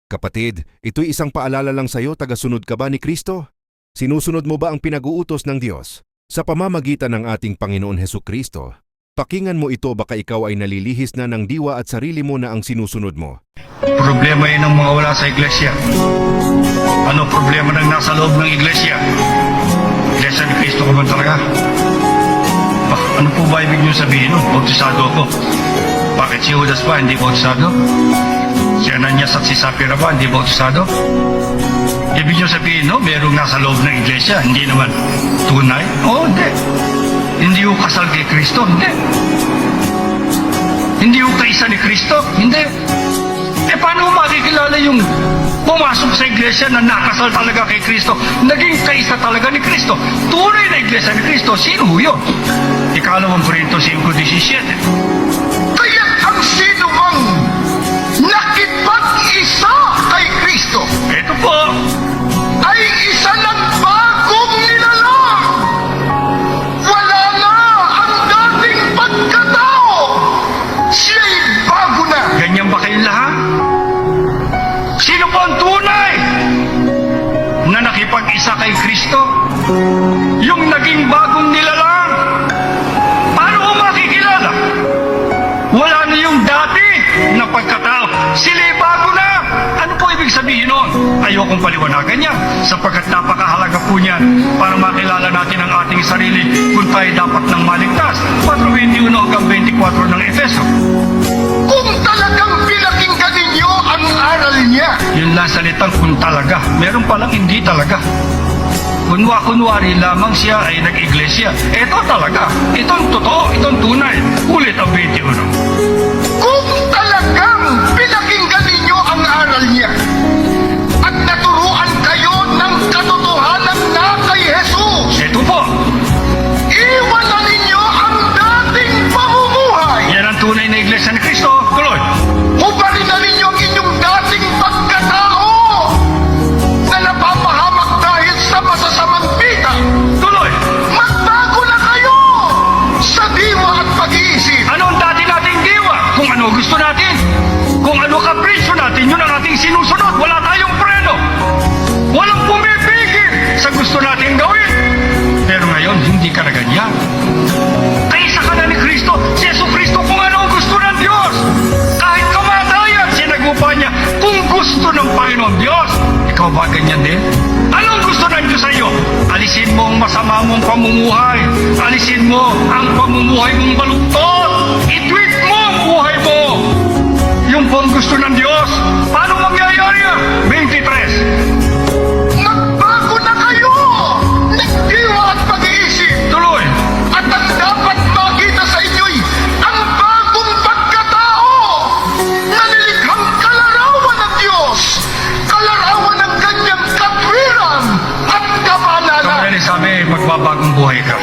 Kapatid, ito'y isang paalala lang sa'yo, tagasunod ka ba ni Kristo? Sinusunod mo ba ang pinag-uutos ng Diyos? Sa pamamagitan ng ating Panginoon Hesukristo, pakinggan mo ito, baka ikaw ay nalilihis na ng diwa at sarili mo na ang sinusunod mo. Problema yun ang mga wala sa iglesia. Ano problema ng nasa loob ng iglesia? Iglesia ni Kristo ka ba talaga? Ano po ba ibig niyo sabihin? Bautisado ako. Bakit si Judas pa hindi bautisado? Si Ananias at si Sapphira ba hindi bautisado? Ibig niyo sabihin, merong nasa loob ng iglesia, hindi naman tunay? Hindi. Hindi yung kasal kay Kristo? Hindi. Hindi yung kaisa ni Kristo? Hindi. Paano makikilala yung pumasok sa iglesia na nakasal talaga kay Kristo, naging kaisa talaga ni Kristo, tunay na iglesia ni Kristo? Sino yun? Ikalawang Korinto 5:17. Kaya ang sino mang nakipag-isa kay Kristo Ito po, ay isa ng bagong nilalang. Wala na ang dating pagkatao. Siya'y bago na. ganyan ba kayong lahat? Sino po ang tunay na nakipag-isa kay Kristo? Yung naging bagong nilalang. Paano mo makikilala? Wala na yung dati na pagkatao. Sila'y bago na. Ano po ibig sabihin nun? Ayokong paliwanagan niya sapagkat napakahalaga po niyan para makilala natin ang ating sarili kung tayo dapat nang maligtas. 4:21 hanggang 24 ng Efeso. Kung talagang pinakinggan ninyo ang aral niya, Yun lang salitang kung talaga. Meron palang hindi talaga. Kunwari lamang siya ay nag-iglesia. Ito talaga. Itong totoo. Itong tunay. Ulit ang 21. kung talagang pinakinggan ninyo ang aral niya, at naturuan kayo ng katotohanan na kay Jesus, Ito po. iwanan ninyo ang dating pamumuhay. Yan ang tunay na iglesia ni Kristo. Tuloy. Hubarin na ninyo ang inyong dating pagkatao na napapahamak dahil sa masasamang pita. Tuloy. Magbago na kayo sa diwa at pag-iisip. Ano ang dati nating diwa? Kung ano gusto natin. Kung ano kapresyo natin, yun ang ating sinusunod. Wala tayong preno. Walang pumipigil sa gusto nating gawin. Pero ngayon, hindi ka na ganyan. Kaisa ka na ni Kristo. Si Jesucristo kung ano ang gusto ng Diyos. Kahit kamatayan, sinagupa niya kung gusto ng Panginoon Diyos. Ikaw ba ganyan din? Anong gusto ng Diyos sa iyo? Alisin mo ang masama mong pamumuhay. Alisin mo ang pamumuhay mong baluktot. I-tweak mo ang buhay mo. Yung po ang gusto ng Diyos. Paano mangyayari yan? 23. Magbago na kayo ng diwa at pag-iisip. Tuloy. At ang dapat makita sa inyo'y ang bagong pagkatao na nilikhang kalarawan ng Diyos, kalarawan ng kanyang katwiran at kabanalan. Kaya sabi, magbabagong buhay ka.